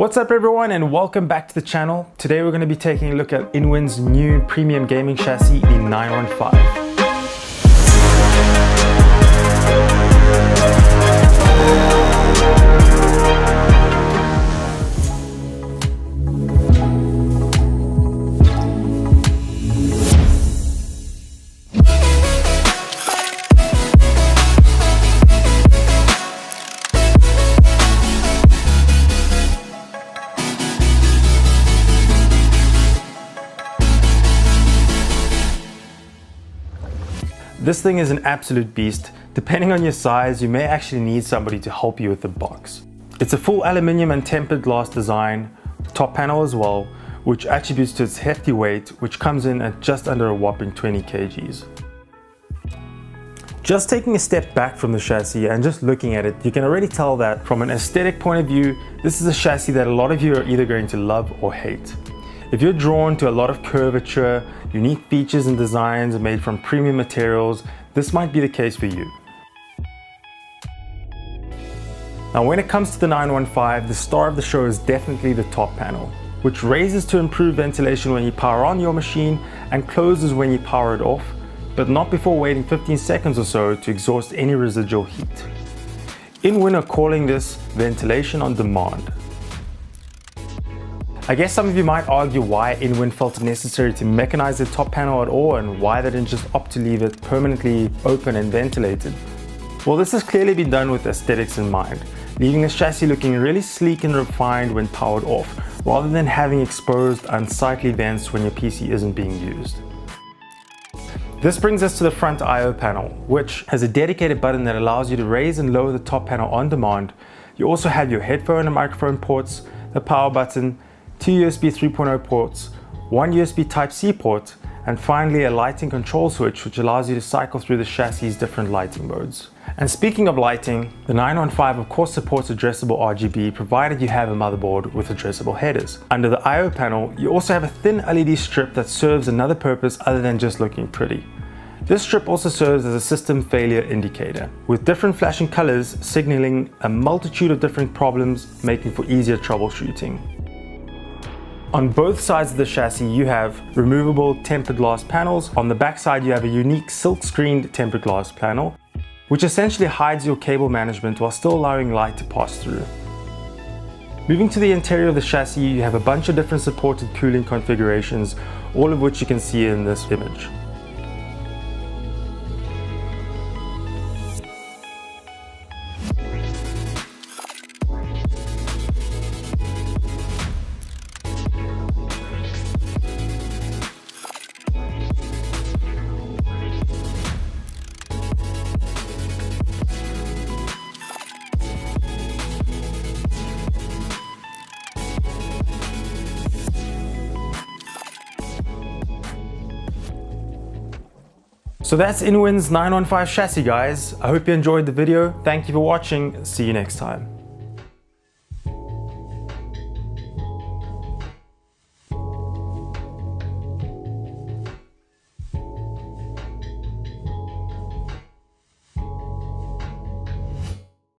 What's up everyone and welcome back to the channel. Today we're going to be taking a look at InWin's new premium gaming chassis, the 915. This thing is an absolute beast. Depending on your size, you may actually need somebody to help you with the box. It's a full aluminium and tempered glass design, top panel as well, which attributes to its hefty weight, which comes in at just under a whopping 20 kgs. Just taking a step back from the chassis and just looking at it, you can already tell that from an aesthetic point of view, this is a chassis that a lot of you are either going to love or hate. If you're drawn to a lot of curvature, unique features and designs made from premium materials, this might be the case for you. Now when it comes to the 915, the star of the show is definitely the top panel, which raises to improve ventilation when you power on your machine and closes when you power it off, but not before waiting 15 seconds or so to exhaust any residual heat. InWin are calling this ventilation on demand. I guess some of you might argue why InWin felt it necessary to mechanize the top panel at all and why they didn't just opt to leave it permanently open and ventilated. Well, this has clearly been done with aesthetics in mind, leaving this chassis looking really sleek and refined when powered off, rather than having exposed unsightly vents when your PC isn't being used. This brings us to the front I/O panel, which has a dedicated button that allows you to raise and lower the top panel on demand. You also have your headphone and microphone ports, the power button, 2 USB 3.0 ports, 1 USB Type-C port, and finally a lighting control switch which allows you to cycle through the chassis' different lighting modes. And speaking of lighting, the 915 of course supports addressable RGB provided you have a motherboard with addressable headers. Under the I/O panel, you also have a thin LED strip that serves another purpose other than just looking pretty. This strip also serves as a system failure indicator, with different flashing colors signaling a multitude of different problems, making for easier troubleshooting. On both sides of the chassis you have removable tempered glass panels. On the back side you have a unique silk screened tempered glass panel, which essentially hides your cable management while still allowing light to pass through. Moving to the interior of the chassis, you have a bunch of different supported cooling configurations, all of which you can see in this image. So that's InWin's 915 chassis, guys. I hope you enjoyed the video. Thank you for watching. See you next time.